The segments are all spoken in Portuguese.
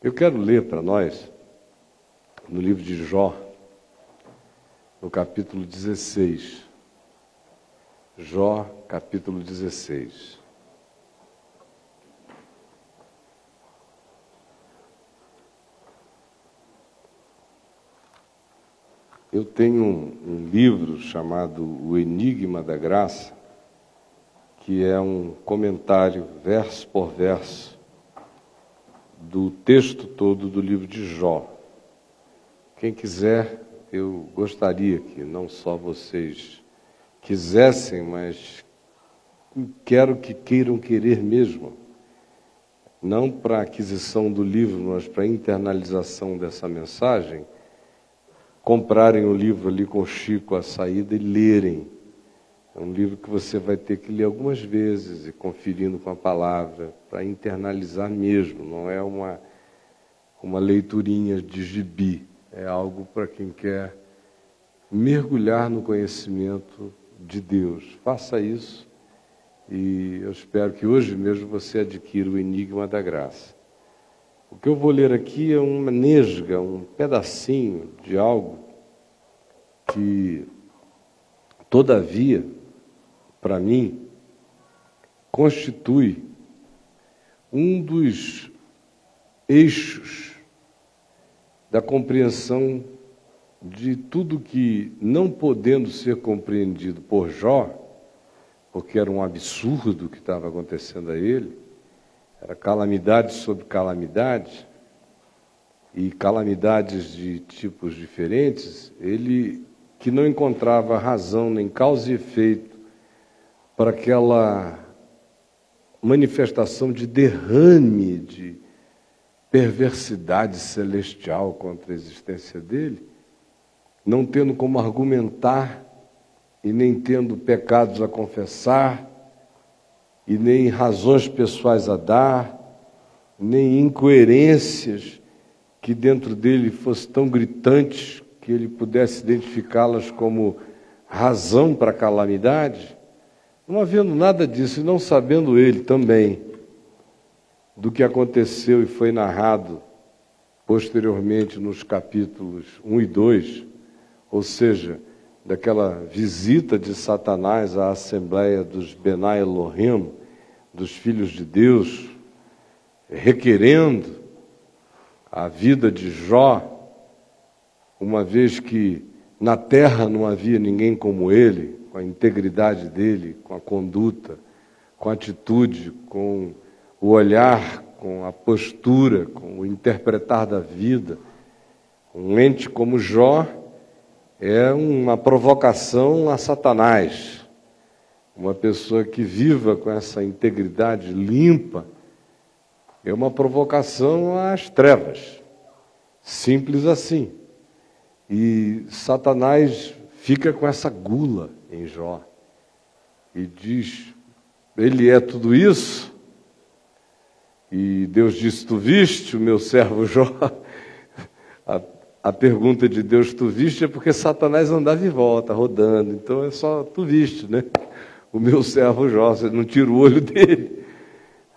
Eu quero ler para nós, no livro de Jó, no capítulo 16. Jó, capítulo 16. Eu tenho um livro chamado O Enigma da Graça, que é um comentário, verso por verso, do texto todo do livro de Jó. Quem quiser, eu gostaria que não só vocês quisessem, mas quero que queiram querer mesmo, não para aquisição do livro, mas para internalização dessa mensagem, comprarem o livro ali com o Chico à saída e lerem. É um livro que você vai ter que ler algumas vezes e conferindo com a palavra, para internalizar mesmo, não é uma leiturinha de gibi, é algo para quem quer mergulhar no conhecimento de Deus. Faça isso e eu espero que hoje mesmo você adquira o Enigma da Graça. O que eu vou ler aqui é uma nesga, um pedacinho de algo que, todavia, para mim, constitui um dos eixos da compreensão de tudo que, não podendo ser compreendido por Jó, porque era um absurdo o que estava acontecendo a ele, era calamidade sobre calamidade, e calamidades de tipos diferentes, ele que não encontrava razão nem causa e efeito para aquela manifestação de derrame de perversidade celestial contra a existência dele, não tendo como argumentar e nem tendo pecados a confessar, e nem razões pessoais a dar, nem incoerências que dentro dele fossem tão gritantes que ele pudesse identificá-las como razão para a calamidade, não havendo nada disso e não sabendo ele também do que aconteceu e foi narrado posteriormente nos capítulos 1 e 2, ou seja, daquela visita de Satanás à Assembleia dos Benai Elohim, dos filhos de Deus, requerendo a vida de Jó, uma vez que na terra não havia ninguém como ele, com a integridade dele, com a conduta, com a atitude, com o olhar, com a postura, com o interpretar da vida. Um ente como Jó é uma provocação a Satanás. Uma pessoa que viva com essa integridade limpa é uma provocação às trevas. Simples assim. E Satanás fica com essa gula em Jó e diz, ele é tudo isso? E Deus disse, tu viste o meu servo Jó? A pergunta de Deus, tu viste, é porque Satanás andava em volta, rodando. Então é só, tu viste, né? O meu servo Jó, você não tira o olho dele.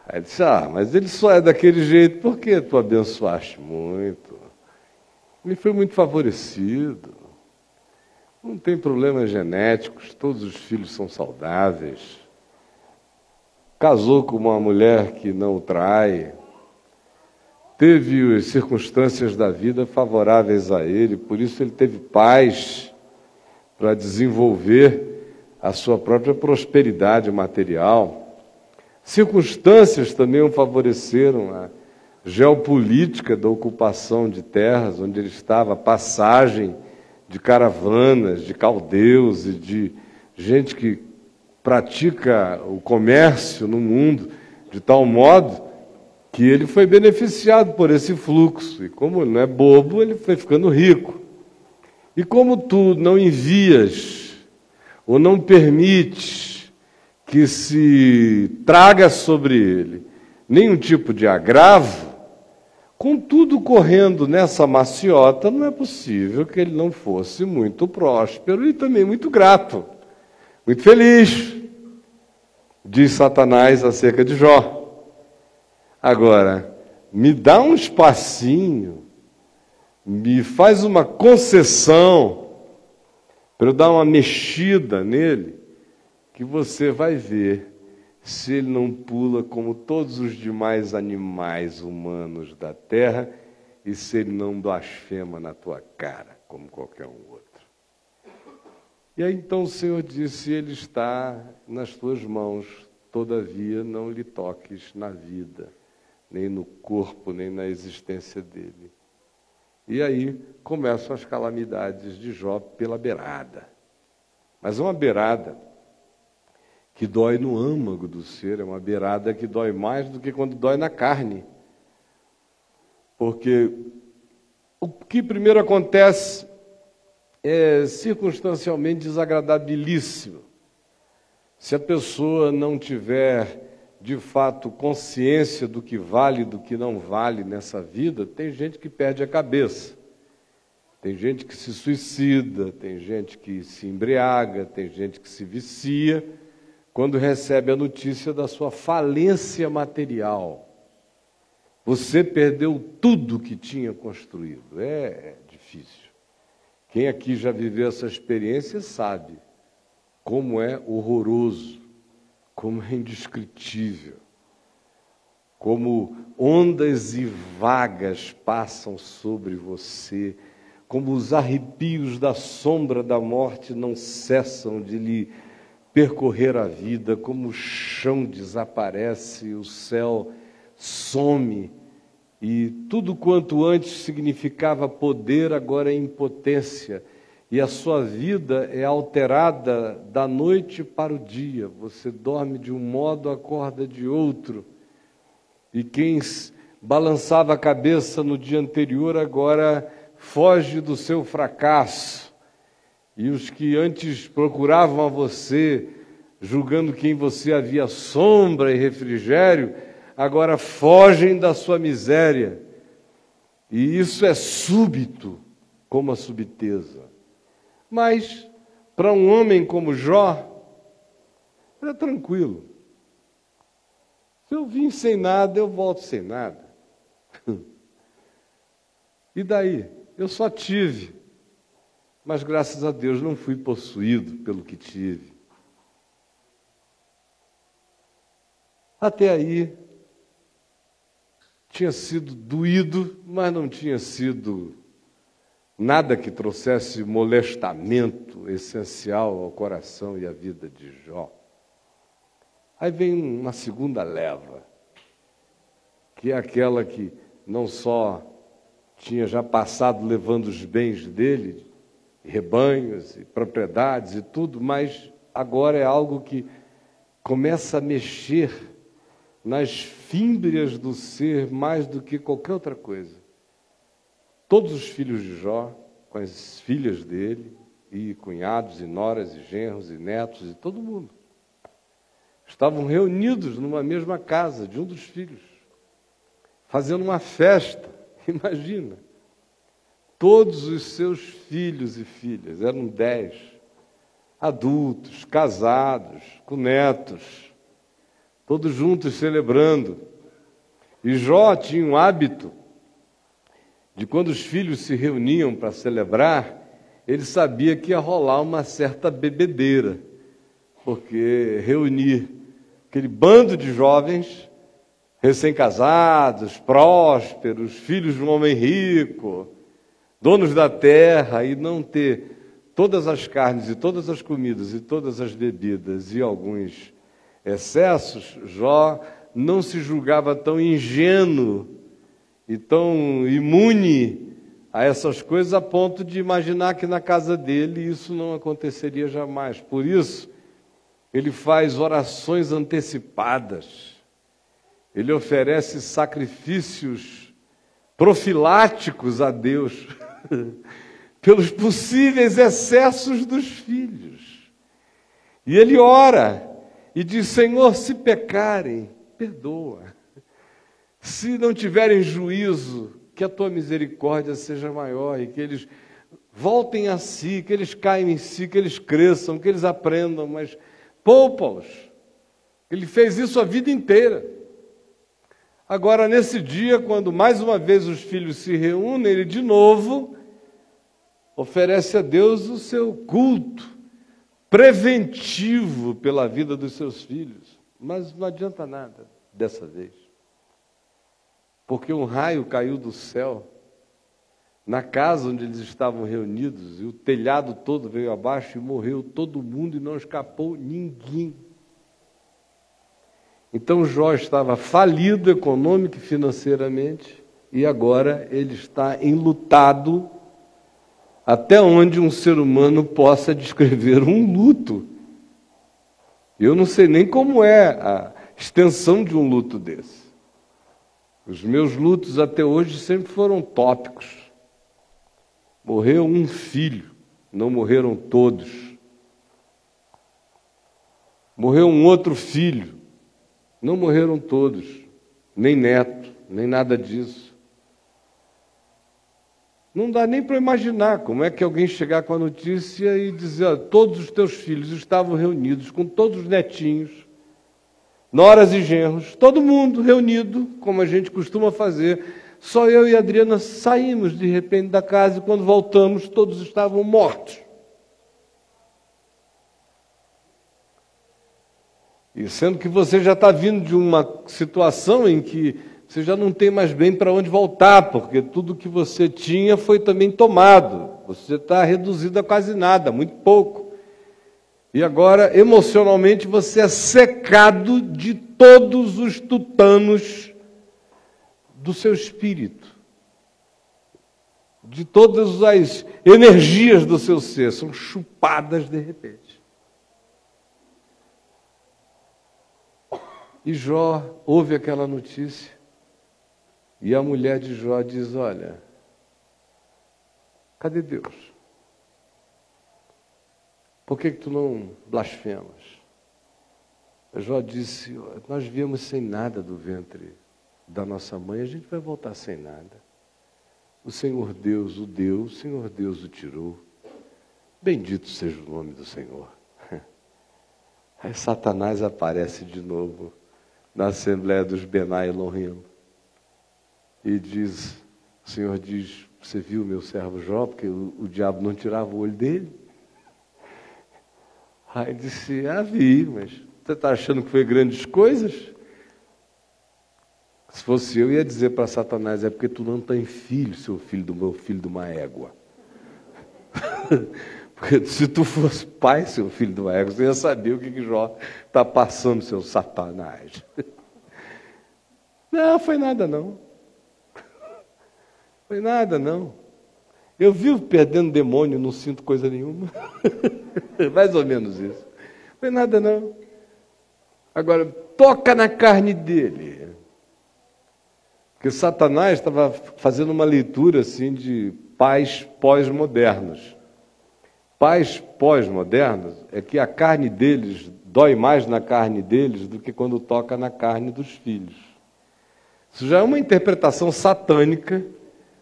Aí ele disse, mas ele só é daquele jeito porque tu abençoaste muito. Ele foi muito favorecido. Não tem problemas genéticos, todos os filhos são saudáveis. Casou com uma mulher que não o trai. Teve as circunstâncias da vida favoráveis a ele, por isso ele teve paz para desenvolver a sua própria prosperidade material. Circunstâncias também o favoreceram, a geopolítica da ocupação de terras, onde ele estava, a passagem de caravanas, de caldeus e de gente que pratica o comércio no mundo de tal modo que ele foi beneficiado por esse fluxo. E como ele não é bobo, ele foi ficando rico. E como tu não envias ou não permites que se traga sobre ele nenhum tipo de agravo, com tudo correndo nessa maciota, não é possível que ele não fosse muito próspero e também muito grato, muito feliz, diz Satanás acerca de Jó. Agora, me dá um espacinho, me faz uma concessão para eu dar uma mexida nele, que você vai ver se ele não pula como todos os demais animais humanos da terra e se ele não blasfema na tua cara, como qualquer um outro. E aí então o Senhor disse, ele está nas tuas mãos, todavia não lhe toques na vida, nem no corpo, nem na existência dele. E aí começam as calamidades de Jó pela beirada. Mas é uma beirada que dói no âmago do ser, é uma beirada que dói mais do que quando dói na carne. Porque o que primeiro acontece é circunstancialmente desagradabilíssimo. Se a pessoa não tiver, de fato, consciência do que vale e do que não vale nessa vida, tem gente que perde a cabeça. Tem gente que se suicida, tem gente que se embriaga, tem gente que se vicia, quando recebe a notícia da sua falência material. Você perdeu tudo que tinha construído. É difícil. Quem aqui já viveu essa experiência sabe como é horroroso, como é indescritível, como ondas e vagas passam sobre você, como os arrepios da sombra da morte não cessam de lhe percorrer a vida, como o chão desaparece, o céu some, e tudo quanto antes significava poder, agora é impotência, e a sua vida é alterada da noite para o dia. Você dorme de um modo, acorda de outro, e quem balançava a cabeça no dia anterior agora foge do seu fracasso, e os que antes procuravam a você, julgando que em você havia sombra e refrigério, agora fogem da sua miséria. E isso é súbito, como a subiteza. Mas, para um homem como Jó, era tranquilo. Se eu vim sem nada, eu volto sem nada. E daí? Eu só tive. Mas, graças a Deus, não fui possuído pelo que tive. Até aí, tinha sido doído, mas não tinha sido nada que trouxesse molestamento essencial ao coração e à vida de Jó. Aí vem uma segunda leva, que é aquela que não só tinha já passado levando os bens dele, rebanhos e propriedades e tudo, mas agora é algo que começa a mexer nas fímbrias do ser mais do que qualquer outra coisa. Todos os filhos de Jó, com as filhas dele, e cunhados, e noras, e genros, e netos, e todo mundo, estavam reunidos numa mesma casa de um dos filhos, fazendo uma festa. Imagina, todos os seus filhos e filhas, eram 10, adultos, casados, com netos, todos juntos celebrando. E Jó tinha um hábito de, quando os filhos se reuniam para celebrar, ele sabia que ia rolar uma certa bebedeira, porque reunir aquele bando de jovens, recém-casados, prósperos, filhos de um homem rico, donos da terra, e não ter todas as carnes e todas as comidas e todas as bebidas e alguns excessos, Jó não se julgava tão ingênuo e tão imune a essas coisas a ponto de imaginar que na casa dele isso não aconteceria jamais. Por isso, ele faz orações antecipadas, ele oferece sacrifícios profiláticos a Deus pelos possíveis excessos dos filhos. E ele ora e diz: Senhor, se pecarem, perdoa. Se não tiverem juízo, que a tua misericórdia seja maior e que eles voltem a si, que eles caiam em si, que eles cresçam, que eles aprendam, mas poupa-os. Ele fez isso a vida inteira. Agora, nesse dia, quando mais uma vez os filhos se reúnem, ele de novo oferece a Deus o seu culto preventivo pela vida dos seus filhos. Mas não adianta nada dessa vez. Porque um raio caiu do céu na casa onde eles estavam reunidos, e o telhado todo veio abaixo e morreu todo mundo e não escapou ninguém. Então Jó estava falido econômico e financeiramente, e agora ele está enlutado até onde um ser humano possa descrever um luto. Eu não sei nem como é a extensão de um luto desse. Os meus lutos até hoje sempre foram tópicos. Morreu um filho, não morreram todos. Morreu um outro filho, não morreram todos, nem neto, nem nada disso. Não dá nem para imaginar como é que alguém chegar com a notícia e dizer: ó, todos os teus filhos estavam reunidos, com todos os netinhos, noras e genros, todo mundo reunido, como a gente costuma fazer. Só eu e a Adriana saímos de repente da casa e quando voltamos todos estavam mortos. E sendo que você já está vindo de uma situação em que você já não tem mais bem para onde voltar, porque tudo que você tinha foi também tomado. Você está reduzido a quase nada, muito pouco. E agora, emocionalmente, você é secado de todos os tutanos do seu espírito, de todas as energias do seu ser, são chupadas de repente. E Jó ouve aquela notícia, e a mulher de Jó diz: olha, cadê Deus? Por que tu não blasfemas? Jó disse: nós viemos sem nada do ventre da nossa mãe, a gente vai voltar sem nada. O Senhor Deus o deu, o Senhor Deus o tirou. Bendito seja o nome do Senhor. Aí Satanás aparece de novo na Assembleia dos Benai Elohim e diz, o Senhor diz: você viu meu servo Jó, porque o diabo não tirava o olho dele? Aí disse: vi, mas você está achando que foi grandes coisas? Se fosse eu, ia dizer para Satanás: é porque tu não tem filho, seu filho do meu filho de uma égua. Porque se tu fosse pai, seu filho de uma égua, você ia saber o que Jó está passando, seu Satanás. Não, foi nada não. Foi nada não. Eu vivo perdendo demônio, não sinto coisa nenhuma. Mais ou menos isso. Foi nada não. Agora, toca na carne dele. Porque Satanás estava fazendo uma leitura assim de pais pós-modernos. Pais pós-modernos é que a carne deles dói mais na carne deles do que quando toca na carne dos filhos. Isso já é uma interpretação satânica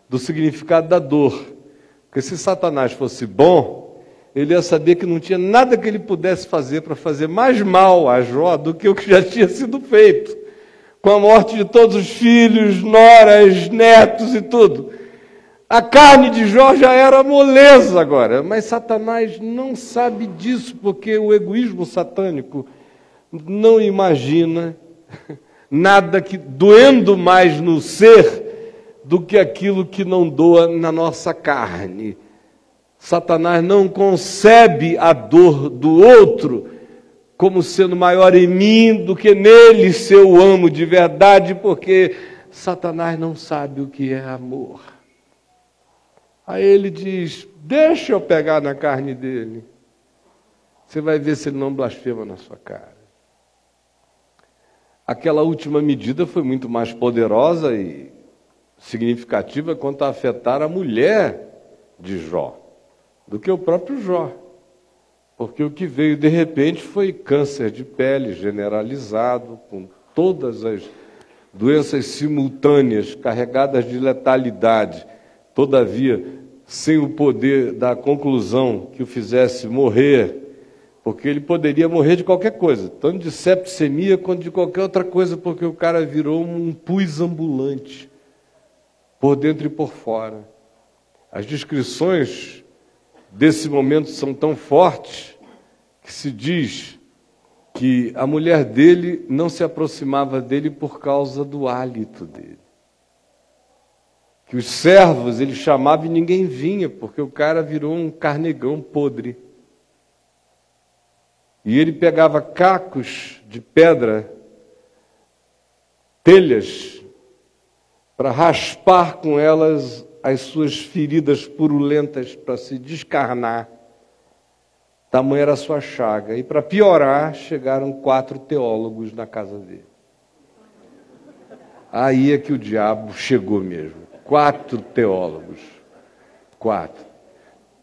do significado da dor. Porque se Satanás fosse bom, ele ia saber que não tinha nada que ele pudesse fazer para fazer mais mal a Jó do que o que já tinha sido feito. Com a morte de todos os filhos, noras, netos e tudo. A carne de Jó já era moleza agora, mas Satanás não sabe disso, porque o egoísmo satânico não imagina nada que doendo mais no ser do que aquilo que não doa na nossa carne. Satanás não concebe a dor do outro como sendo maior em mim do que nele, se eu amo de verdade, porque Satanás não sabe o que é amor. Aí ele diz: deixa eu pegar na carne dele. Você vai ver se ele não blasfema na sua cara. Aquela última medida foi muito mais poderosa e significativa quanto a afetar a mulher de Jó, do que o próprio Jó. Porque o que veio de repente foi câncer de pele generalizado, com todas as doenças simultâneas, carregadas de letalidade, todavia sem o poder da conclusão que o fizesse morrer Porque ele poderia morrer de qualquer coisa, tanto de septicemia quanto de qualquer outra coisa, porque o cara virou um pus ambulante, por dentro e por fora. As descrições desse momento são tão fortes que se diz que a mulher dele não se aproximava dele por causa do hálito dele. Que os servos ele chamava e ninguém vinha, porque o cara virou um carnegão podre. E ele pegava cacos de pedra, telhas, para raspar com elas as suas feridas purulentas, para se descarnar. Tamanha era a sua chaga. E para piorar, chegaram 4 teólogos na casa dele. Aí é que o diabo chegou mesmo. 4 teólogos. 4.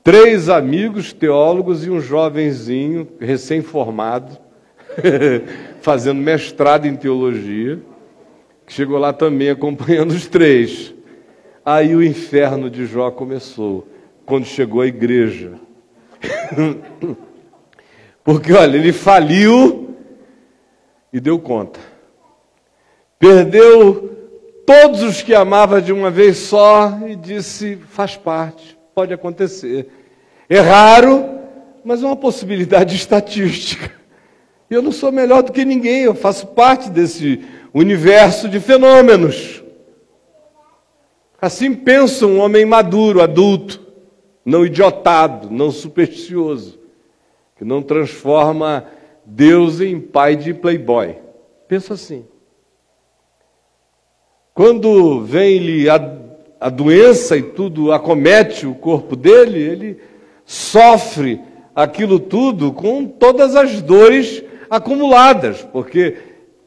3 amigos teólogos e um jovenzinho recém-formado, fazendo mestrado em teologia, que chegou lá também acompanhando os 3. Aí o inferno de Jó começou, quando chegou a igreja. Porque, olha, ele faliu e deu conta. Perdeu todos os que amava de uma vez só e disse, faz parte, pode acontecer. É raro, mas é uma possibilidade estatística. Eu não sou melhor do que ninguém, eu faço parte desse universo de fenômenos. Assim pensa um homem maduro, adulto, não idiotado, não supersticioso, que não transforma Deus em pai de playboy. Pensa assim. Quando vem-lhe a doença e tudo acomete o corpo dele, ele sofre aquilo tudo com todas as dores acumuladas, porque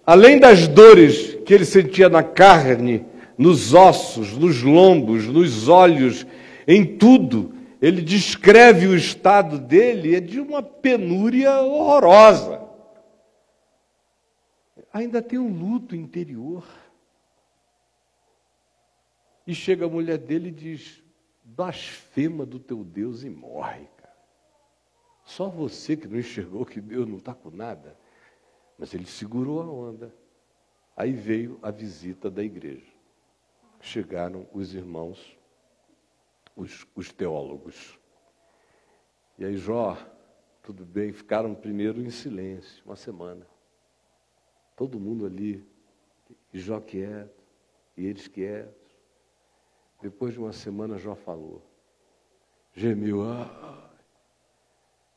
além das dores que ele sentia na carne, nos ossos, nos lombos, nos olhos, em tudo, ele descreve o estado dele, é de uma penúria horrorosa. Ainda tem um luto interior. E chega a mulher dele e diz, blasfema do teu Deus e morre, cara. Só você que não enxergou que Deus não está com nada. Mas ele segurou a onda. Aí veio a visita da igreja. Chegaram os irmãos, os teólogos. E aí, Jó, tudo bem, ficaram primeiro em silêncio, uma semana. Todo mundo ali, e Jó quieto, e eles quietos. Depois de uma semana, Jó falou. Gemeu,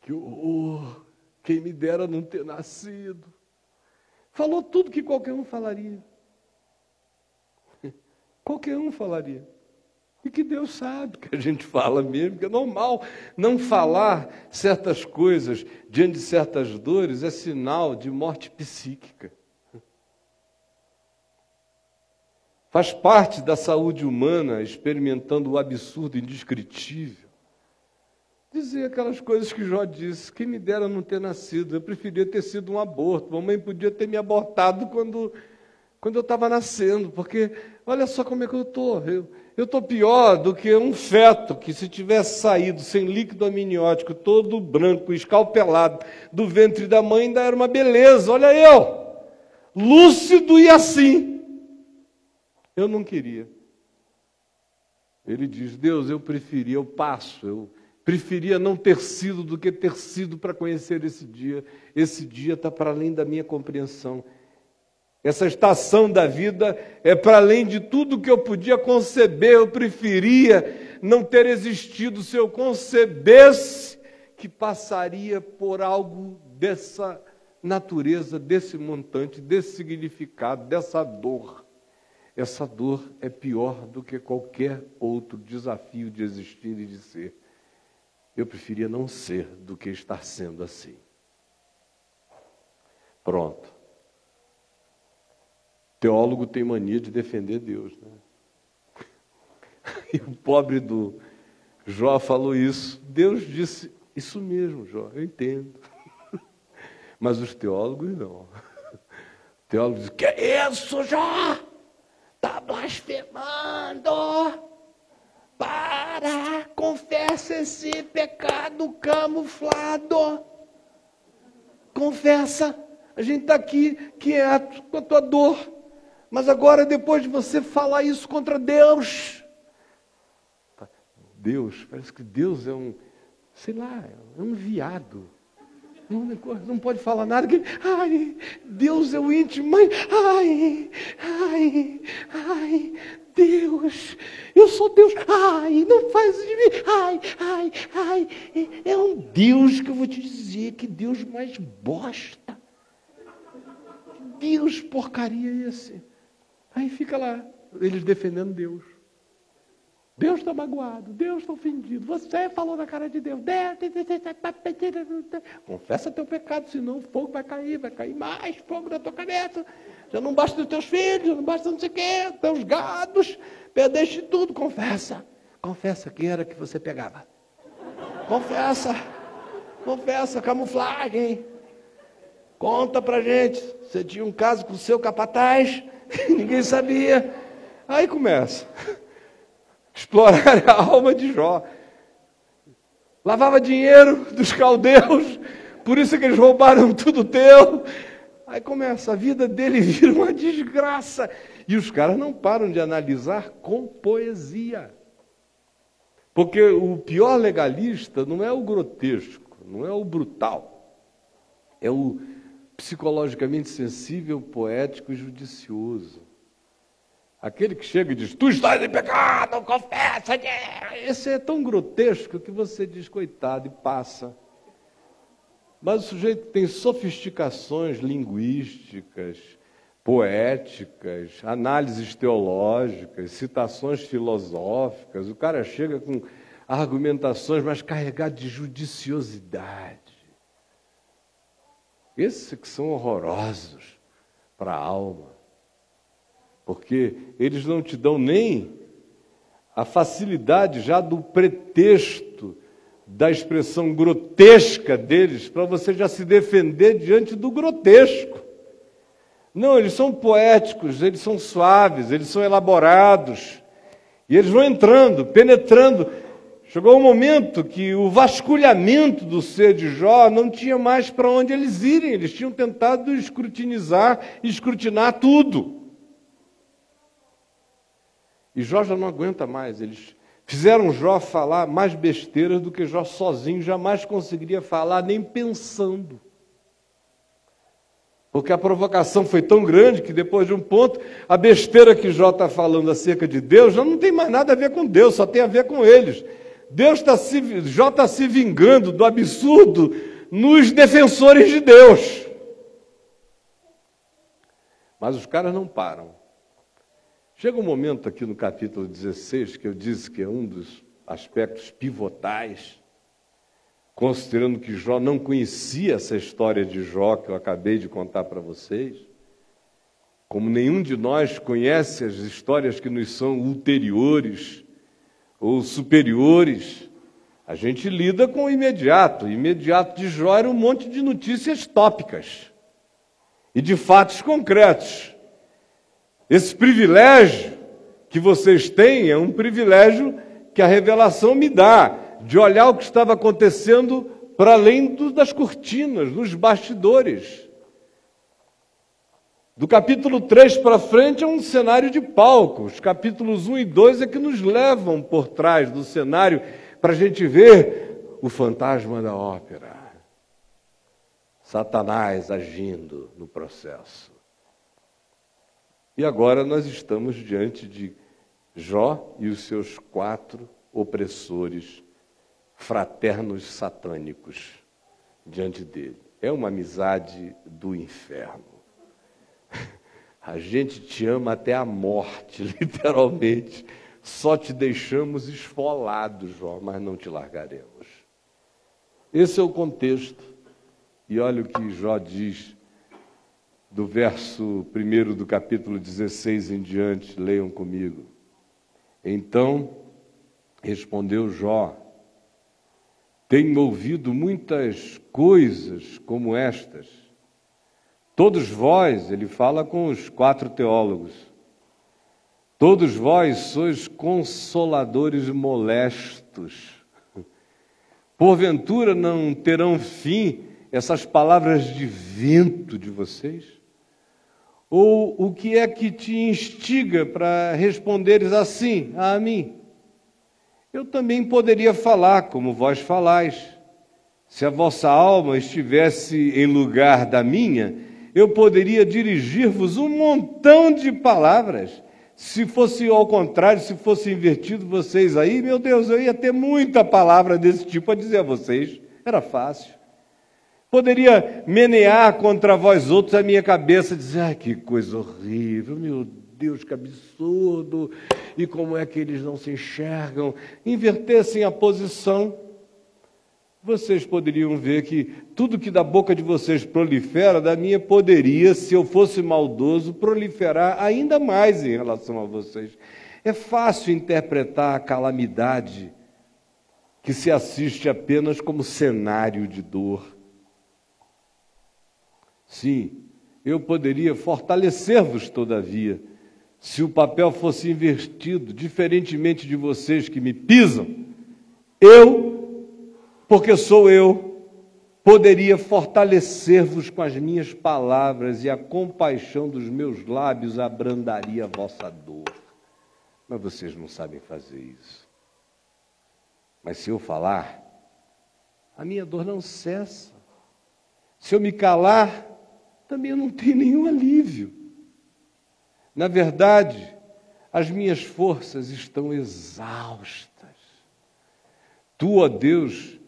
que horror, quem me dera não ter nascido. Falou tudo que qualquer um falaria. Qualquer um falaria. E que Deus sabe que a gente fala mesmo, que é normal. Não falar certas coisas diante de certas dores é sinal de morte psíquica. Faz parte da saúde humana, experimentando o absurdo indescritível. Dizer aquelas coisas que Jó disse, quem me dera não ter nascido, eu preferia ter sido um aborto, mamãe podia ter me abortado quando eu estava nascendo, porque olha só como é que eu estou. Eu estou pior do que um feto que, se tivesse saído sem líquido amniótico, todo branco, escalpelado, do ventre da mãe, ainda era uma beleza. Olha eu, lúcido e assim. Eu não queria. Ele diz, Deus, eu preferia não ter sido do que ter sido para conhecer esse dia. Esse dia está para além da minha compreensão. Essa estação da vida é para além de tudo que eu podia conceber. Eu preferia não ter existido se eu concebesse que passaria por algo dessa natureza, desse montante, desse significado, dessa dor. Essa dor é pior do que qualquer outro desafio de existir e de ser. Eu preferia não ser do que estar sendo assim. Pronto. Teólogo tem mania de defender Deus, né? E o pobre do Jó falou isso. Deus disse, isso mesmo, Jó, eu entendo. Mas os teólogos não. O teólogo diz, que é isso, Jó? Está blasfemando. Para, confessa esse pecado camuflado. confessa. A gente está aqui quieto com a tua dor. Mas agora, depois de você falar isso contra Deus, parece que Deus é um, sei lá, é um viado. Não pode falar nada. Ai, Deus é o íntimo, mas ai, Deus, eu sou Deus. Ai, não faz de mim. Ai, é um Deus que eu vou te dizer, que Deus mais bosta. Que Deus porcaria esse. Aí fica lá, eles defendendo Deus. Deus está magoado, Deus está ofendido, você falou na cara de Deus. Confessa teu pecado, senão o fogo vai cair mais fogo na tua cabeça. Já não basta os teus filhos, já não basta não sei o quê, teus gados, perdeste tudo. Confessa quem era que você pegava. Confessa, camuflagem. Conta pra gente, você tinha um caso com o seu capataz, ninguém sabia. Aí começa. Explorar a alma de Jó. Lavava dinheiro dos caldeus, por isso que eles roubaram tudo teu. Aí começa, a vida dele vira uma desgraça. E os caras não param de analisar com poesia. Porque o pior legalista não é o grotesco, não é o brutal. É o psicologicamente sensível, poético e judicioso. Aquele que chega e diz, tu estás em pecado, confessa. Esse é tão grotesco que você diz, coitado, e passa. Mas o sujeito tem sofisticações linguísticas, poéticas, análises teológicas, citações filosóficas. O cara chega com argumentações, mas carregado de judiciosidade. Esses que são horrorosos para a alma. Porque eles não te dão nem a facilidade já do pretexto, da expressão grotesca deles, para você já se defender diante do grotesco. Não, eles são poéticos, eles são suaves, eles são elaborados. E eles vão entrando, penetrando. Chegou um momento que o vasculhamento do ser de Jó não tinha mais para onde eles irem. Eles tinham tentado escrutinar tudo. E Jó já não aguenta mais. Eles fizeram Jó falar mais besteiras do que Jó sozinho jamais conseguiria falar, nem pensando. Porque a provocação foi tão grande que depois de um ponto, a besteira que Jó está falando acerca de Deus já não tem mais nada a ver com Deus, só tem a ver com eles. Jó está se vingando do absurdo nos defensores de Deus. Mas os caras não param. Chega um momento aqui no capítulo 16, que eu disse que é um dos aspectos pivotais, considerando que Jó não conhecia essa história de Jó que eu acabei de contar para vocês, como nenhum de nós conhece as histórias que nos são ulteriores ou superiores, a gente lida com o imediato. O imediato de Jó era um monte de notícias tópicas e de fatos concretos. Esse privilégio que vocês têm é um privilégio que a revelação me dá, de olhar o que estava acontecendo para além das cortinas, nos bastidores. Do capítulo 3 para frente é um cenário de palco. Os capítulos 1 e 2 é que nos levam por trás do cenário para a gente ver o fantasma da ópera. Satanás agindo no processo. E agora nós estamos diante de Jó e os seus 4 opressores fraternos satânicos diante dele. É uma amizade do inferno. A gente te ama até a morte, literalmente. Só te deixamos esfolado, Jó, mas não te largaremos. Esse é o contexto. E olha o que Jó diz do verso 1 do capítulo 16 em diante, leiam comigo. Então respondeu Jó, tenho ouvido muitas coisas como estas. Todos vós, ele fala com os 4 teólogos, todos vós sois consoladores molestos. Porventura não terão fim essas palavras de vento de vocês? Ou o que é que te instiga para responderes assim a mim? Eu também poderia falar como vós falais. Se a vossa alma estivesse em lugar da minha, eu poderia dirigir-vos um montão de palavras. Se fosse ao contrário, se fosse invertido vocês aí, meu Deus, eu ia ter muita palavra desse tipo a dizer a vocês. Era fácil. Poderia menear contra vós outros a minha cabeça, dizer, ai, que coisa horrível, meu Deus, que absurdo, e como é que eles não se enxergam? Invertessem a posição, vocês poderiam ver que tudo que da boca de vocês prolifera, da minha poderia, se eu fosse maldoso, proliferar ainda mais em relação a vocês. É fácil interpretar a calamidade que se assiste apenas como cenário de dor. Sim, eu poderia fortalecer-vos, todavia, se o papel fosse invertido, diferentemente de vocês que me pisam, eu, porque sou eu, poderia fortalecer-vos com as minhas palavras e a compaixão dos meus lábios abrandaria a vossa dor. Mas vocês não sabem fazer isso. Mas se eu falar, a minha dor não cessa. Se eu me calar, também eu não tenho nenhum alívio. Na verdade, as minhas forças estão exaustas. Tu, ó Deus,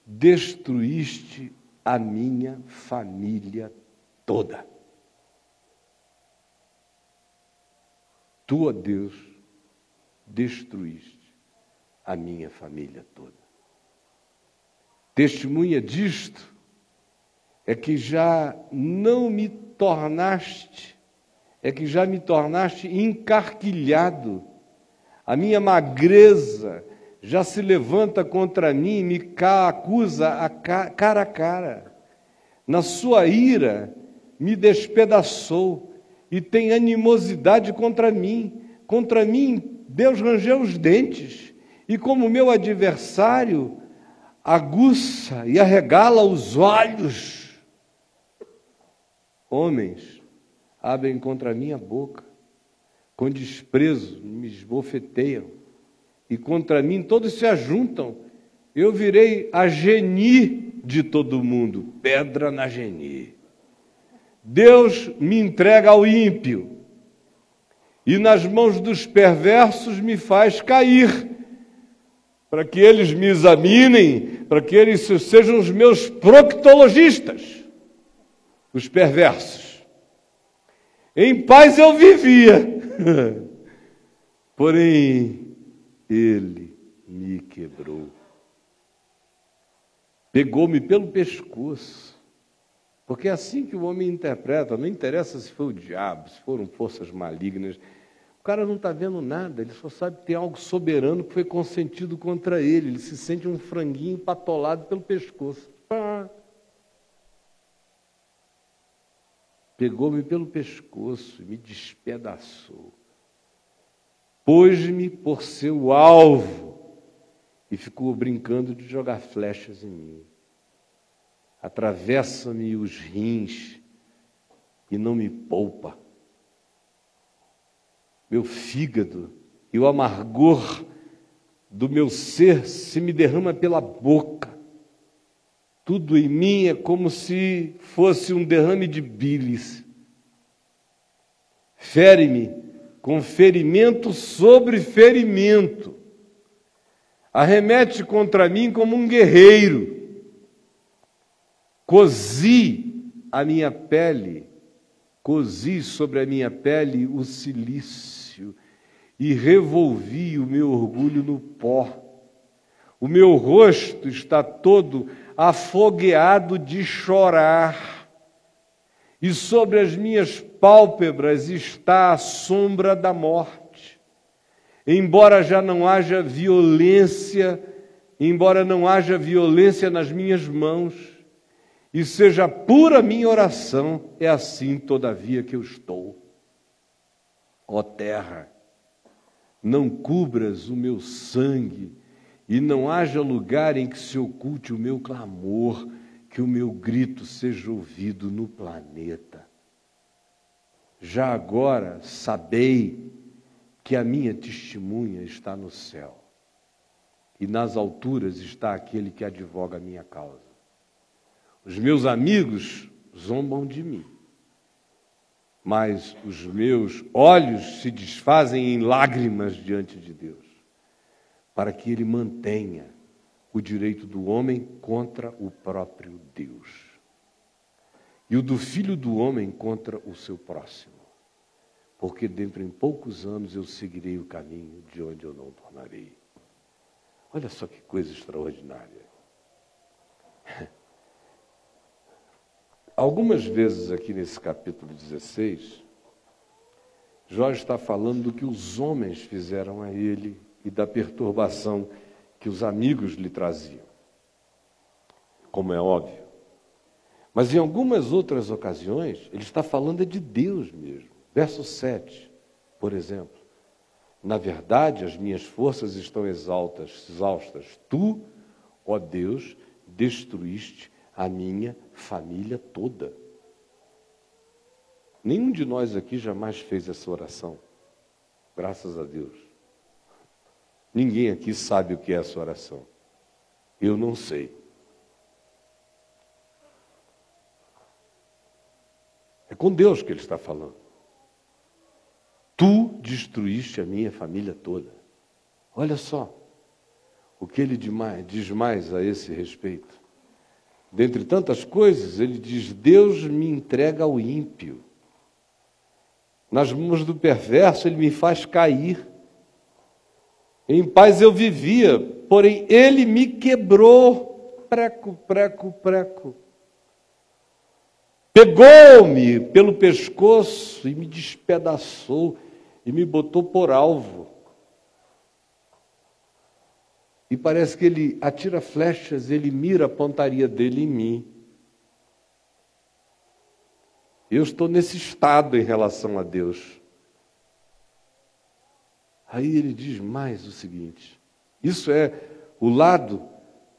destruíste a minha família toda. Tu, ó Deus, destruíste a minha família toda. Testemunha disto é que já me tornaste encarquilhado. A minha magreza já se levanta contra mim e me acusa cara a cara. Na sua ira me despedaçou e tem animosidade contra mim. Contra mim Deus rangeu os dentes e como meu adversário aguça e arregala os olhos. Homens abrem contra mim a boca, com desprezo me esbofeteiam, e contra mim todos se ajuntam. Eu virei a geni de todo mundo, pedra na geni. Deus me entrega ao ímpio, e nas mãos dos perversos me faz cair, para que eles me examinem, para que eles sejam os meus proctologistas. Os perversos. Em paz eu vivia, porém ele me quebrou. Pegou-me pelo pescoço, porque é assim que o homem interpreta, não interessa se foi o diabo, se foram forças malignas, o cara não está vendo nada, ele só sabe que tem algo soberano que foi consentido contra ele se sente um franguinho patolado pelo pescoço. Pá. Pegou-me pelo pescoço e me despedaçou. Pôs-me por seu alvo e ficou brincando de jogar flechas em mim. Atravessa-me os rins e não me poupa. Meu fígado e o amargor do meu ser se me derrama pela boca. Tudo em mim é como se fosse um derrame de bilis. Fere-me com ferimento sobre ferimento. Arremete contra mim como um guerreiro. Cozi a minha pele, cozi sobre a minha pele o cilício e revolvi o meu orgulho no pó. O meu rosto está todo afogueado de chorar, e sobre as minhas pálpebras está a sombra da morte. Embora não haja violência nas minhas mãos, e seja pura minha oração, é assim, todavia, que eu estou. Ó terra, não cubras o meu sangue, e não haja lugar em que se oculte o meu clamor, que o meu grito seja ouvido no planeta. Já agora sabei que a minha testemunha está no céu, e nas alturas está aquele que advoga a minha causa. Os meus amigos zombam de mim, mas os meus olhos se desfazem em lágrimas diante de Deus, para que Ele mantenha o direito do homem contra o próprio Deus, e o do filho do homem contra o seu próximo, porque dentro em poucos anos eu seguirei o caminho de onde eu não tornarei. Olha só que coisa extraordinária. Algumas vezes aqui nesse capítulo 16, Jó está falando do que os homens fizeram a ele e da perturbação que os amigos lhe traziam, como é óbvio. Mas em algumas outras ocasiões, ele está falando de Deus mesmo. Verso 7, por exemplo. Na verdade, as minhas forças estão exaustas. Tu, ó Deus, destruíste a minha família toda. Nenhum de nós aqui jamais fez essa oração. Graças a Deus. Ninguém aqui sabe o que é essa oração. Eu não sei. É com Deus que ele está falando. Tu destruíste a minha família toda. Olha só o que ele diz mais a esse respeito. Dentre tantas coisas, ele diz: Deus me entrega ao ímpio. Nas mãos do perverso ele me faz cair. Em paz eu vivia, porém ele me quebrou. Preco, preco, preco. Pegou-me pelo pescoço e me despedaçou e me botou por alvo. E parece que ele atira flechas, ele mira a pontaria dele em mim. Eu estou nesse estado em relação a Deus. Aí ele diz mais o seguinte: isso é o lado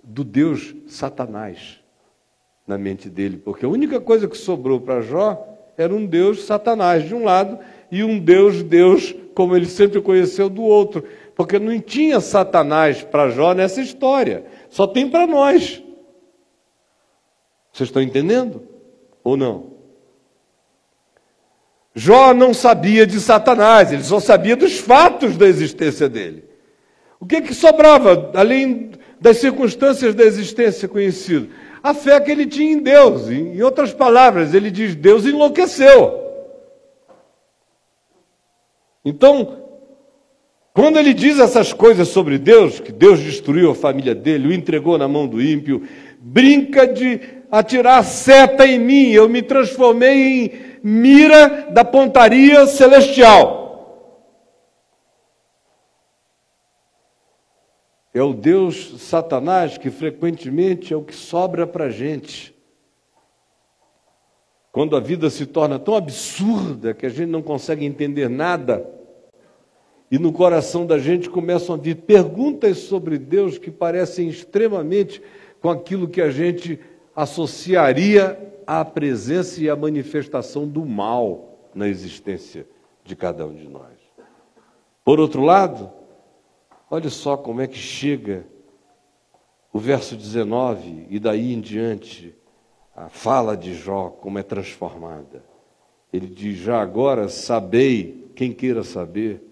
do Deus Satanás na mente dele, porque a única coisa que sobrou para Jó era um Deus Satanás de um lado e um Deus, como ele sempre conheceu, do outro, porque não tinha Satanás para Jó nessa história, só tem para nós. Vocês estão entendendo? Ou não? Jó não sabia de Satanás, ele só sabia dos fatos da existência dele. O que sobrava, além das circunstâncias da existência conhecida? A fé que ele tinha em Deus. Em outras palavras, ele diz: Deus enlouqueceu. Então, quando ele diz essas coisas sobre Deus, que Deus destruiu a família dele, o entregou na mão do ímpio, brinca de atirar seta em mim, eu me transformei em mira da pontaria celestial. É o Deus Satanás que frequentemente é o que sobra para a gente. Quando a vida se torna tão absurda que a gente não consegue entender nada, e no coração da gente começam a vir perguntas sobre Deus que parecem extremamente com aquilo que a gente associaria à presença e à manifestação do mal na existência de cada um de nós. Por outro lado, olha só como é que chega o verso 19 e daí em diante a fala de Jó, como é transformada. Ele diz: já agora sabei, quem queira saber,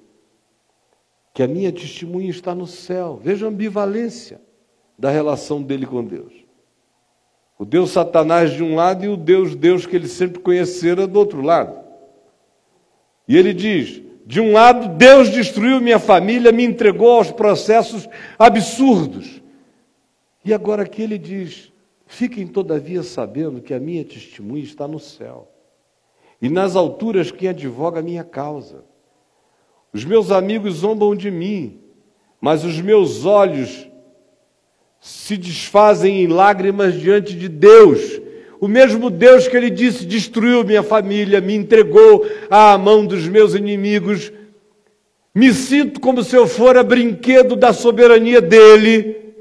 que a minha testemunha está no céu. Veja a ambivalência da relação dele com Deus. O Deus Satanás de um lado e o Deus que ele sempre conhecera do outro lado. E ele diz: de um lado, Deus destruiu minha família, me entregou aos processos absurdos. E agora aqui ele diz: fiquem todavia sabendo que a minha testemunha está no céu. E nas alturas quem advoga a minha causa. Os meus amigos zombam de mim, mas os meus olhos se desfazem em lágrimas diante de Deus. O mesmo Deus que ele disse destruiu minha família, me entregou à mão dos meus inimigos. Me sinto como se eu fora brinquedo da soberania dele.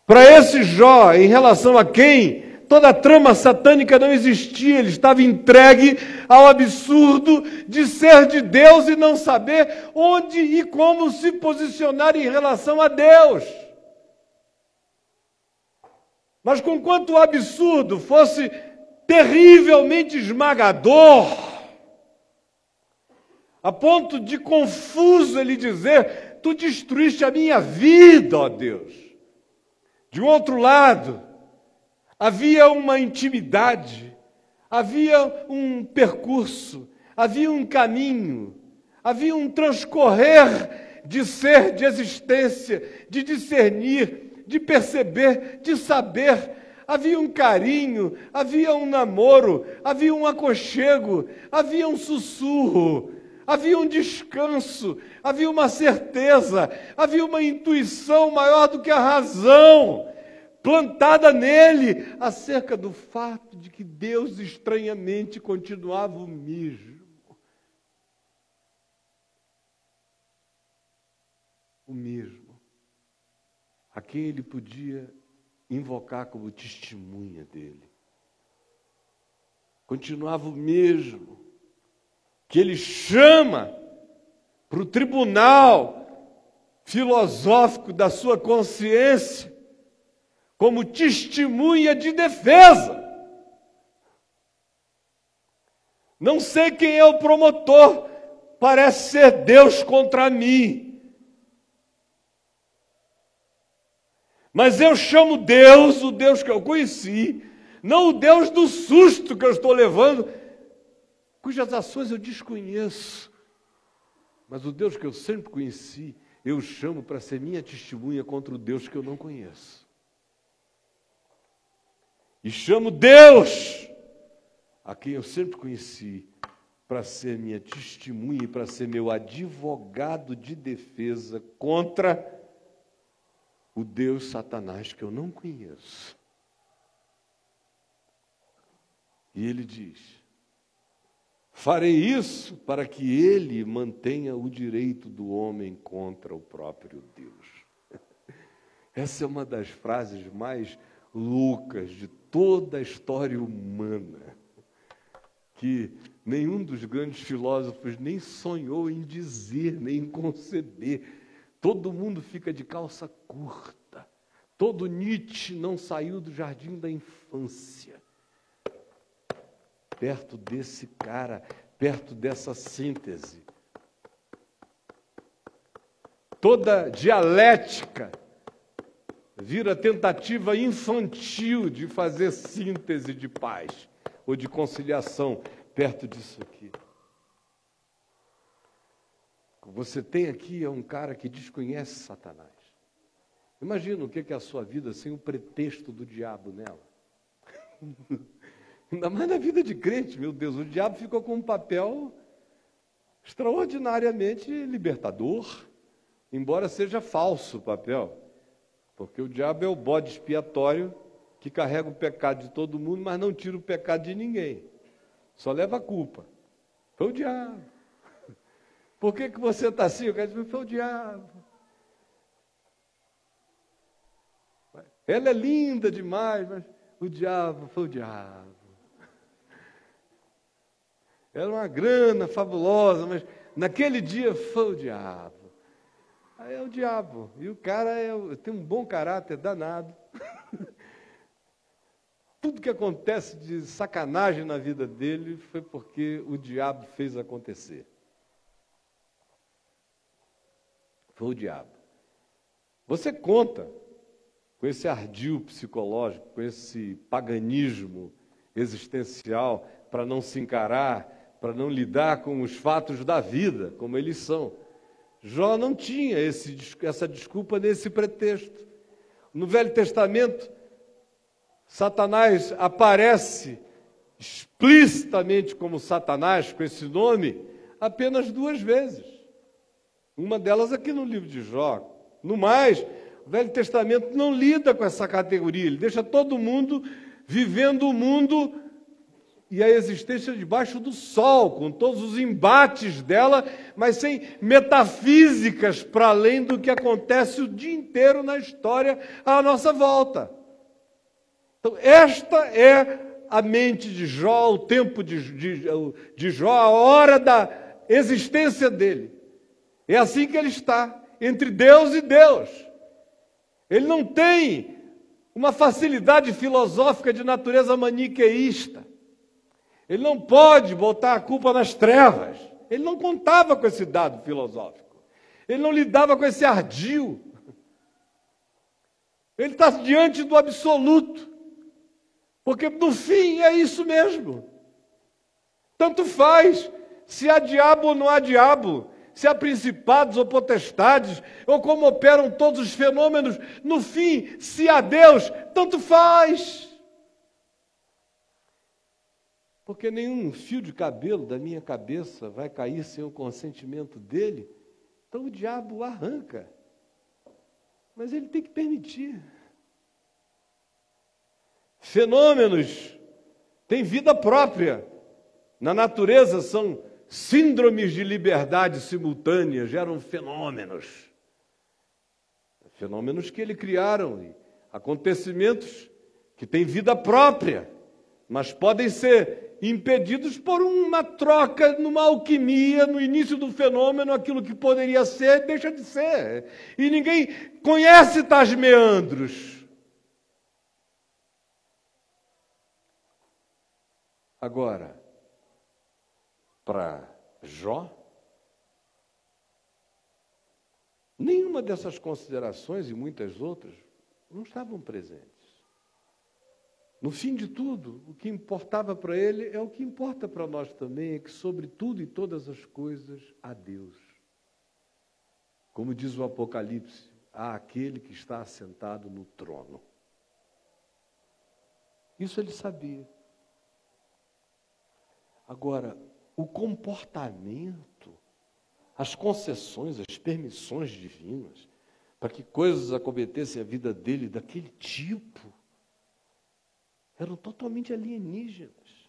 Para esse Jó, em relação a quem toda a trama satânica não existia, ele estava entregue ao absurdo de ser de Deus e não saber onde e como se posicionar em relação a Deus. Mas conquanto o absurdo fosse terrivelmente esmagador, a ponto de confuso ele dizer: tu destruíste a minha vida, ó Deus. De um outro lado, havia uma intimidade, havia um percurso, havia um caminho, havia um transcorrer de ser, de existência, de discernir, de perceber, de saber. Havia um carinho, havia um namoro, havia um aconchego, havia um sussurro, havia um descanso, havia uma certeza, havia uma intuição maior do que a razão, plantada nele, acerca do fato de que Deus estranhamente continuava o mesmo. O mesmo. A quem ele podia invocar como testemunha dele. Continuava o mesmo, que ele chama para o tribunal filosófico da sua consciência como testemunha de defesa. Não sei quem é o promotor, parece ser Deus contra mim. Mas eu chamo Deus, o Deus que eu conheci, não o Deus do susto que eu estou levando, cujas ações eu desconheço. Mas o Deus que eu sempre conheci, eu chamo para ser minha testemunha contra o Deus que eu não conheço. E chamo Deus, a quem eu sempre conheci, para ser minha testemunha e para ser meu advogado de defesa contra o Deus Satanás que eu não conheço. E ele diz: farei isso para que ele mantenha o direito do homem contra o próprio Deus. Essa é uma das frases mais loucas de toda a história humana, que nenhum dos grandes filósofos nem sonhou em dizer, nem em conceber. Todo mundo fica de calça curta. Todo Nietzsche não saiu do jardim da infância. Perto desse cara, perto dessa síntese. Toda dialética vira tentativa infantil de fazer síntese de paz ou de conciliação perto disso aqui. Você tem aqui um cara que desconhece Satanás. Imagina o que é a sua vida sem o pretexto do diabo nela. Ainda mais na vida de crente, meu Deus, o diabo ficou com um papel extraordinariamente libertador, embora seja falso o papel, porque o diabo é o bode expiatório que carrega o pecado de todo mundo, mas não tira o pecado de ninguém, só leva a culpa. Foi o diabo. Por que você está assim? Eu quero dizer, foi o diabo. Ela é linda demais, mas o diabo foi o diabo. Era uma grana fabulosa, mas naquele dia foi o diabo. Aí é o diabo. E o cara tem um bom caráter danado. Tudo que acontece de sacanagem na vida dele foi porque o diabo fez acontecer. Foi o diabo. Você conta com esse ardil psicológico, com esse paganismo existencial, para não se encarar, para não lidar com os fatos da vida, como eles são. Jó não tinha essa desculpa nesse pretexto. No Velho Testamento, Satanás aparece explicitamente como Satanás, com esse nome, apenas 2 vezes. Uma delas aqui no livro de Jó. No mais, o Velho Testamento não lida com essa categoria, ele deixa todo mundo vivendo o mundo e a existência debaixo do sol, com todos os embates dela, mas sem metafísicas para além do que acontece o dia inteiro na história à nossa volta. Então, esta é a mente de Jó, o tempo de Jó, a hora da existência dele. É assim que ele está, entre Deus e Deus. Ele não tem uma facilidade filosófica de natureza maniqueísta. Ele não pode botar a culpa nas trevas. Ele não contava com esse dado filosófico. Ele não lidava com esse ardil. Ele está diante do absoluto. Porque, no fim, é isso mesmo. Tanto faz se há diabo ou não há diabo, se há principados ou potestades, ou como operam todos os fenômenos. No fim, se há Deus, tanto faz. Porque nenhum fio de cabelo da minha cabeça vai cair sem o consentimento dele. Então o diabo arranca. Mas ele tem que permitir. Fenômenos têm vida própria. Na natureza são síndromes de liberdade simultânea, geram fenômenos. Fenômenos que ele criaram, acontecimentos que têm vida própria, mas podem ser impedidos por uma troca, numa alquimia, no início do fenômeno, aquilo que poderia ser, deixa de ser. E ninguém conhece tais meandros. Agora, para Jó, nenhuma dessas considerações e muitas outras não estavam presentes. No fim de tudo, o que importava para ele é o que importa para nós também, é que sobre tudo e todas as coisas há Deus. Como diz o Apocalipse, há aquele que está assentado no trono. Isso ele sabia. Agora, o comportamento, as concessões, as permissões divinas, para que coisas acometessem a vida dele daquele tipo, eram totalmente alienígenas.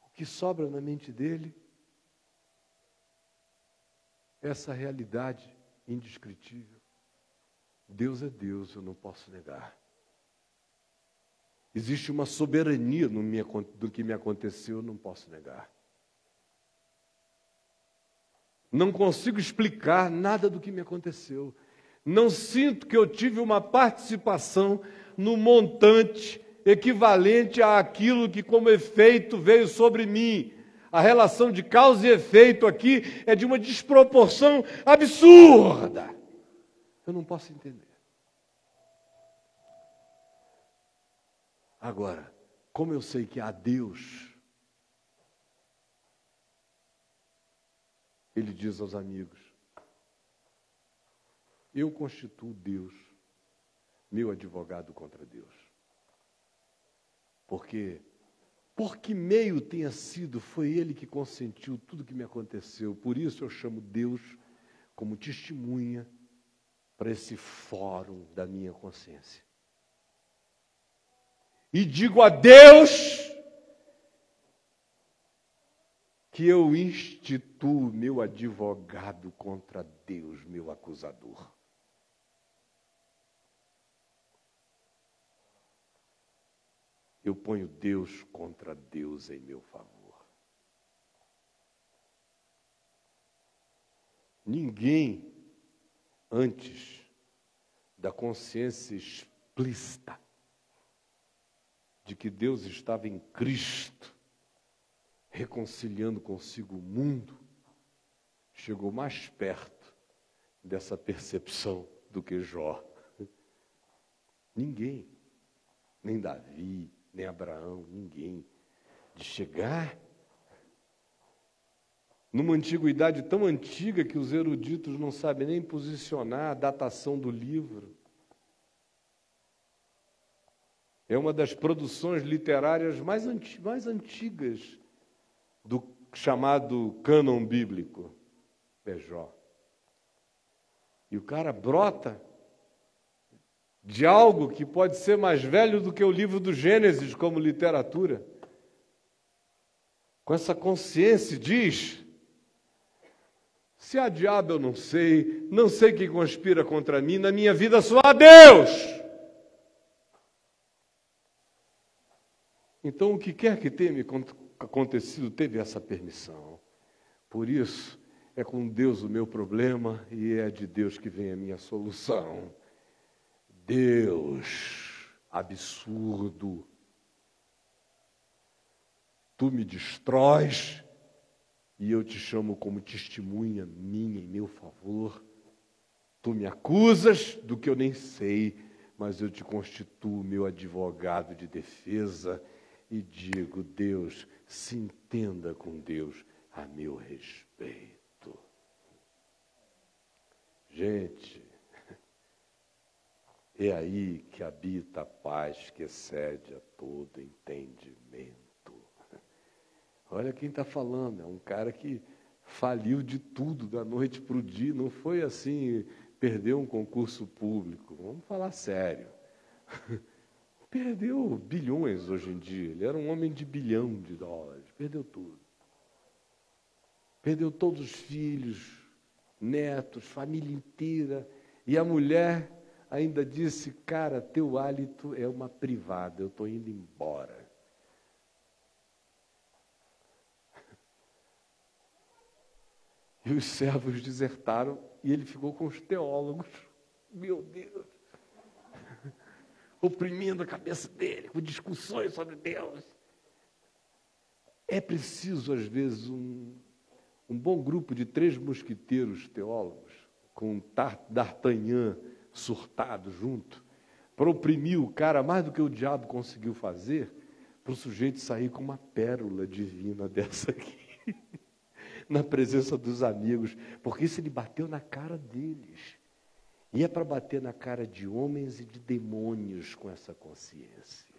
O que sobra na mente dele é essa realidade indescritível. Deus é Deus, eu não posso negar. Existe uma soberania do que me aconteceu, eu não posso negar. Não consigo explicar nada do que me aconteceu. Não sinto que eu tive uma participação no montante equivalente àquilo que, como efeito, veio sobre mim. A relação de causa e efeito aqui é de uma desproporção absurda. Eu não posso entender. Agora, como eu sei que há Deus, ele diz aos amigos: eu constituo Deus, meu advogado contra Deus. Porque, por que meio tenha sido, foi Ele que consentiu tudo que me aconteceu. Por isso eu chamo Deus como testemunha para esse fórum da minha consciência. E digo a Deus que eu instituo meu advogado contra Deus, meu acusador. Eu ponho Deus contra Deus em meu favor. Ninguém, antes da consciência explícita de que Deus estava em Cristo, reconciliando consigo o mundo, chegou mais perto dessa percepção do que Jó. Ninguém, nem Davi, nem Abraão, ninguém, de chegar numa antiguidade tão antiga que os eruditos não sabem nem posicionar a datação do livro. É uma das produções literárias mais antigas do chamado cânon bíblico, é Jó. E o cara brota de algo que pode ser mais velho do que o livro do Gênesis como literatura. Com essa consciência, diz: se há diabo eu não sei quem conspira contra mim, na minha vida só há Deus. Então, o que quer que tenha me acontecido, teve essa permissão. Por isso, é com Deus o meu problema e é de Deus que vem a minha solução. Deus, absurdo. Tu me destróis e eu te chamo como testemunha minha em meu favor. Tu me acusas do que eu nem sei, mas eu te constituo meu advogado de defesa e digo: Deus, se entenda com Deus a meu respeito. Gente, é aí que habita a paz que excede a todo entendimento. Olha quem está falando, é um cara que faliu de tudo da noite para o dia, não foi assim, perdeu um concurso público, vamos falar sério. Perdeu bilhões hoje em dia, ele era um homem de $1 bilhão, perdeu tudo. Perdeu todos os filhos, netos, família inteira, e a mulher ainda disse: cara, teu hálito é uma privada, eu estou indo embora. E os servos desertaram e ele ficou com os teólogos. Meu Deus! Oprimindo a cabeça dele, com discussões sobre Deus. É preciso, às vezes, um bom grupo de 3 mosquiteiros teólogos, com D'Artagnan surtado junto, para oprimir o cara mais do que o diabo conseguiu fazer, para o sujeito sair com uma pérola divina dessa aqui. Na presença dos amigos, porque isso ele bateu na cara deles. E é para bater na cara de homens e de demônios com essa consciência.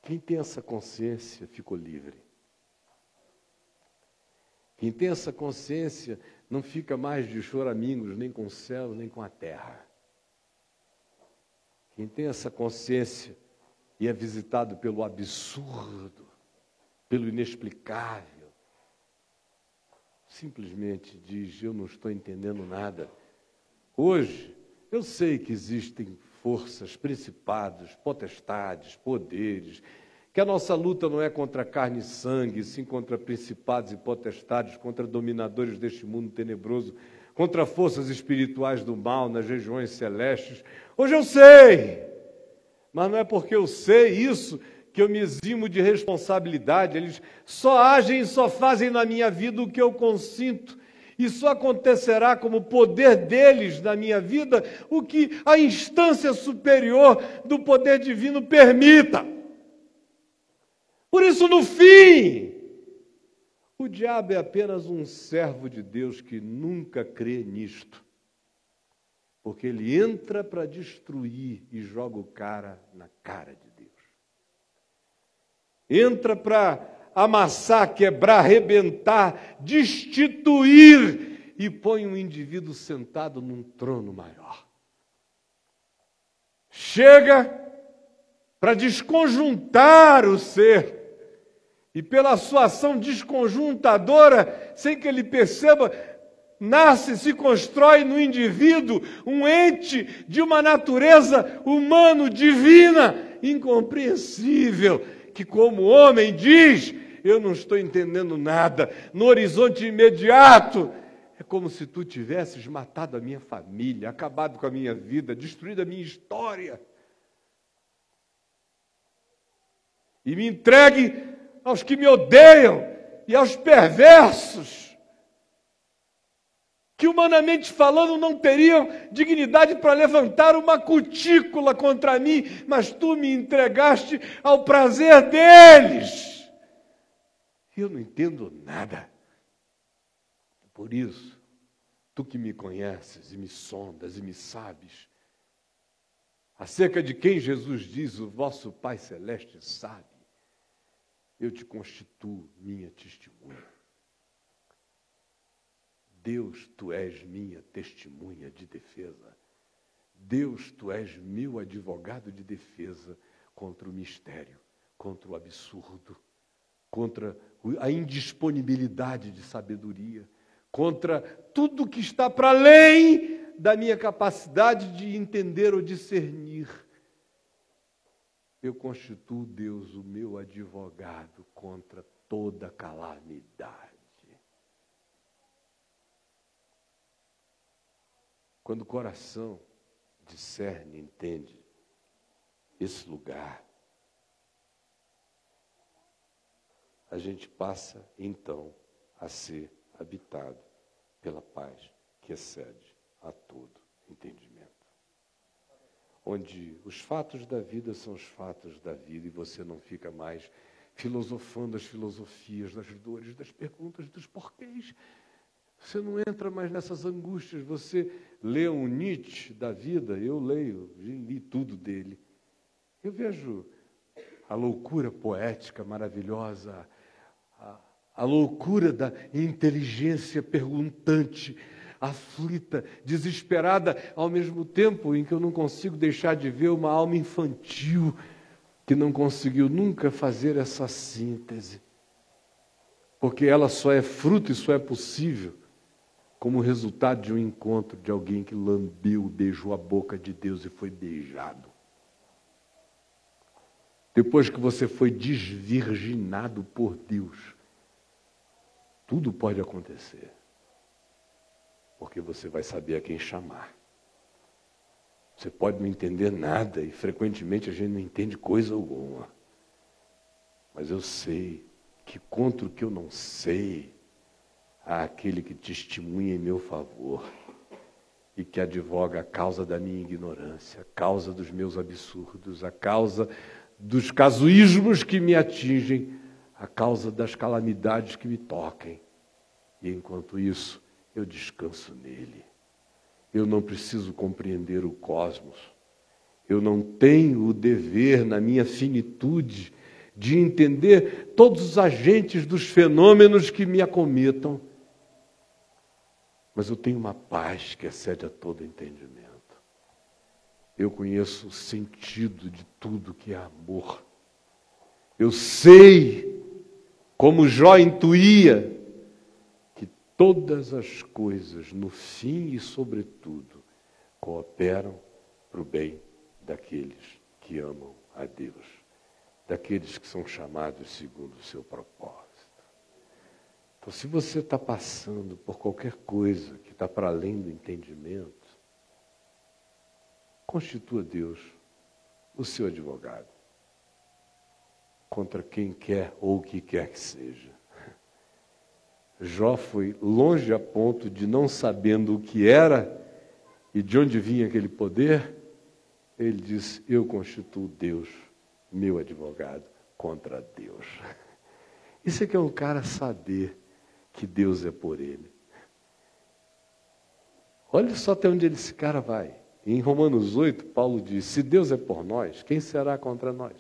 Quem tem essa consciência ficou livre. Quem tem essa consciência não fica mais de choramingos nem com o céu, nem com a terra. Quem tem essa consciência e é visitado pelo absurdo, pelo inexplicável, simplesmente diz: eu não estou entendendo nada. Hoje, eu sei que existem forças, principados, potestades, poderes, que a nossa luta não é contra carne e sangue, sim contra principados e potestades, contra dominadores deste mundo tenebroso, contra forças espirituais do mal nas regiões celestes. Hoje eu sei, mas não é porque eu sei isso que eu me eximo de responsabilidade. Eles só agem e só fazem na minha vida o que eu consinto. E só acontecerá como poder deles na minha vida o que a instância superior do poder divino permita. Por isso, no fim, o diabo é apenas um servo de Deus que nunca crê nisto. Porque ele entra para destruir e joga o cara na cara de Deus. Entra para amassar, quebrar, arrebentar, destituir e põe um indivíduo sentado num trono maior. Chega para desconjuntar o ser e pela sua ação desconjuntadora, sem que ele perceba, nasce, se constrói no indivíduo um ente de uma natureza humano-divina, incompreensível, que como homem diz: eu não estou entendendo nada. No horizonte imediato, é como se tu tivesses matado a minha família, acabado com a minha vida, destruído a minha história. E me entregue aos que me odeiam e aos perversos, que humanamente falando não teriam dignidade para levantar uma cutícula contra mim, mas tu me entregaste ao prazer deles. Eu não entendo nada. Por isso, tu que me conheces e me sondas e me sabes, acerca de quem Jesus diz: o vosso Pai Celeste sabe, eu te constituo minha testemunha. Deus, tu és minha testemunha de defesa. Deus, tu és meu advogado de defesa contra o mistério, contra o absurdo, contra a indisponibilidade de sabedoria, contra tudo que está para além da minha capacidade de entender ou discernir. Eu constituo, Deus, o meu advogado contra toda calamidade. Quando o coração discerne, entende esse lugar, a gente passa, então, a ser habitado pela paz que excede a todo entendimento. Onde os fatos da vida são os fatos da vida e você não fica mais filosofando as filosofias, das dores, das perguntas, dos porquês. Você não entra mais nessas angústias. Você lê um Nietzsche da vida, eu leio, li tudo dele. Eu vejo a loucura poética maravilhosa, a loucura da inteligência perguntante, aflita, desesperada, ao mesmo tempo em que eu não consigo deixar de ver uma alma infantil que não conseguiu nunca fazer essa síntese. Porque ela só é fruto e só é possível como resultado de um encontro de alguém que lambeu, beijou a boca de Deus e foi beijado. Depois que você foi desvirginado por Deus, tudo pode acontecer. Porque você vai saber a quem chamar. Você pode não entender nada, e frequentemente a gente não entende coisa alguma. Mas eu sei que contra o que eu não sei, há aquele que testemunha em meu favor e que advoga a causa da minha ignorância, a causa dos meus absurdos, a causa dos casuísmos que me atingem, a causa das calamidades que me toquem. E enquanto isso, eu descanso nele. Eu não preciso compreender o cosmos. Eu não tenho o dever, na minha finitude, de entender todos os agentes dos fenômenos que me acometam. Mas eu tenho uma paz que excede a todo entendimento. Eu conheço o sentido de tudo que é amor. Eu sei, como Jó intuía, que todas as coisas, no fim e sobretudo, cooperam para o bem daqueles que amam a Deus, daqueles que são chamados segundo o seu propósito. Então, se você está passando por qualquer coisa que está para além do entendimento, constitua Deus o seu advogado contra quem quer ou o que quer que seja. Jó foi longe a ponto de, não sabendo o que era e de onde vinha aquele poder, ele disse: eu constituo Deus, meu advogado, contra Deus. Isso é que é um cara saber que Deus é por ele. Olha só até onde esse cara vai. Em Romanos 8, Paulo diz: se Deus é por nós, quem será contra nós?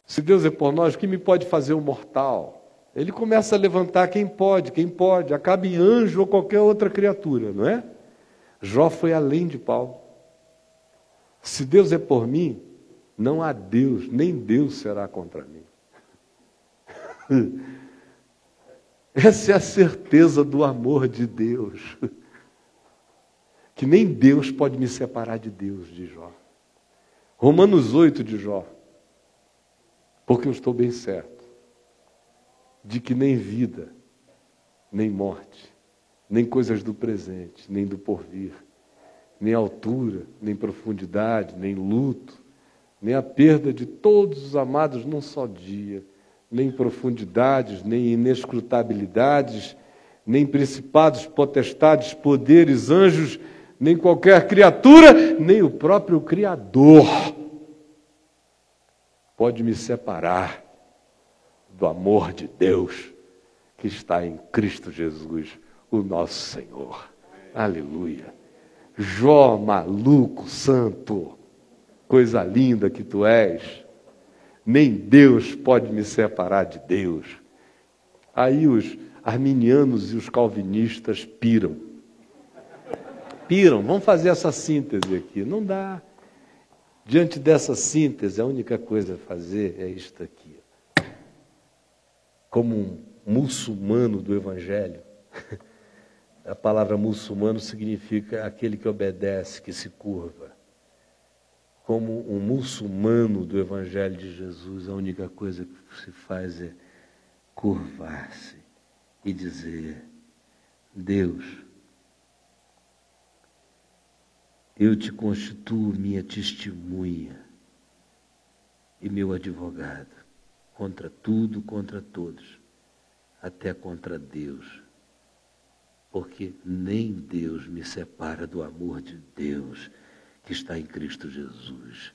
Se Deus é por nós, o que me pode fazer o mortal? Ele começa a levantar quem pode, acaba em anjo ou qualquer outra criatura, não é? Jó foi além de Paulo. Se Deus é por mim, não há Deus, nem Deus será contra mim. Essa é a certeza do amor de Deus. Que nem Deus pode me separar de Deus, de Jó. Romanos 8 de Jó. Porque eu estou bem certo de que nem vida, nem morte, nem coisas do presente, nem do porvir, nem altura, nem profundidade, nem luto, nem a perda de todos os amados num só dia, nem profundidades, nem inescrutabilidades, nem principados, potestades, poderes, anjos, nem qualquer criatura, nem o próprio Criador pode me separar do amor de Deus que está em Cristo Jesus, o nosso Senhor. Aleluia. Jó, maluco, santo, coisa linda que tu és. Nem Deus pode me separar de Deus. Aí os arminianos e os calvinistas piram. piram, vamos fazer essa síntese aqui. Não dá. Diante dessa síntese, a única coisa a fazer é isto aqui. Como um muçulmano do Evangelho, a palavra muçulmano significa aquele que obedece, que se curva. Como um muçulmano do Evangelho de Jesus, a única coisa que se faz é curvar-se e dizer: Deus, eu te constituo minha testemunha e meu advogado contra tudo, contra todos, até contra Deus, porque nem Deus me separa do amor de Deus que está em Cristo Jesus.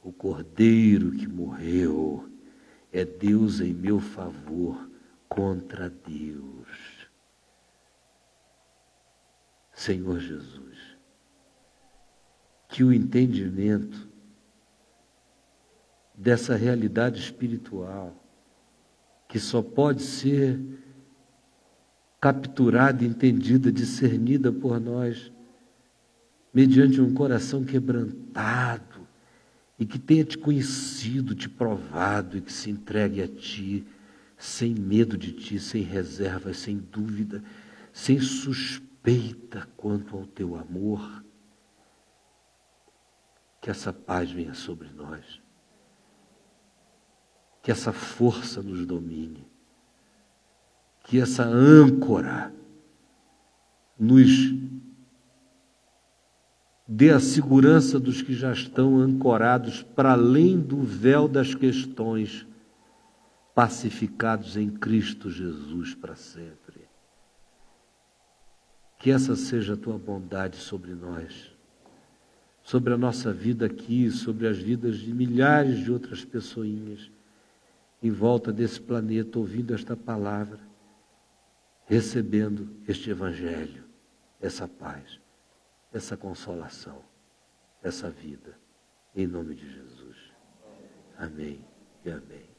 O Cordeiro que morreu é Deus em meu favor contra Deus. Senhor Jesus, que o entendimento dessa realidade espiritual, que só pode ser capturada, entendida, discernida por nós, mediante um coração quebrantado, e que tenha te conhecido, te provado, e que se entregue a ti, sem medo de ti, sem reservas, sem dúvida, sem suspeita quanto ao teu amor. Que essa paz venha sobre nós, que essa força nos domine, que essa âncora nos dê a segurança dos que já estão ancorados para além do véu das questões, pacificados em Cristo Jesus para sempre. Que essa seja a tua bondade sobre nós, sobre a nossa vida aqui, sobre as vidas de milhares de outras pessoinhas em volta desse planeta, ouvindo esta palavra, recebendo este Evangelho, essa paz, essa consolação, essa vida, em nome de Jesus. Amém e amém.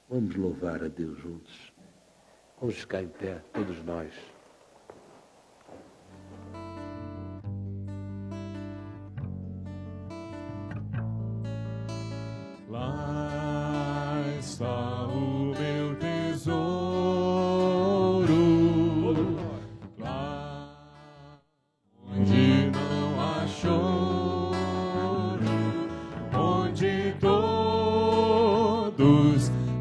Vamos louvar a Deus juntos. Vamos ficar em pé, todos nós. Lá está o meu tesouro, lá onde não há choro, onde todos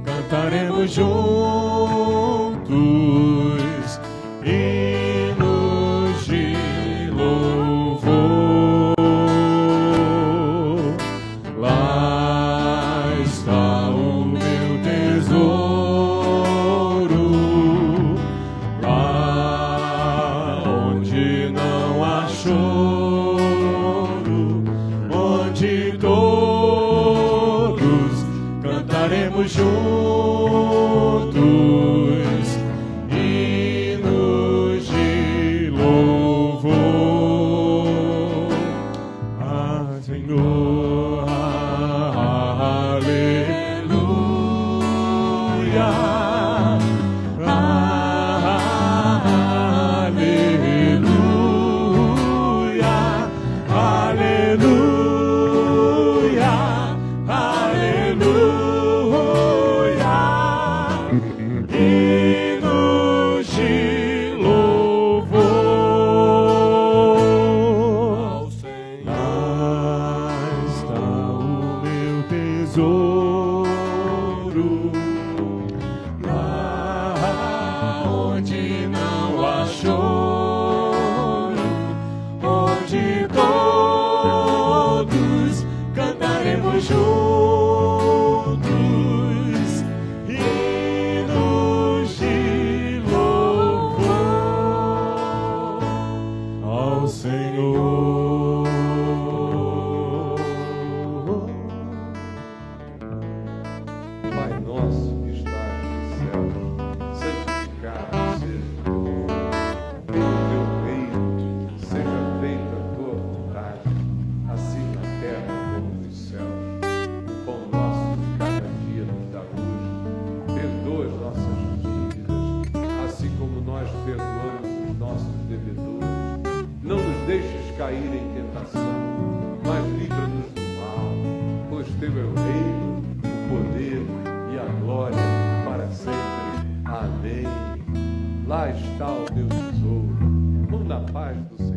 cantaremos juntos lá está o teu tesouro. Vão na paz do Senhor.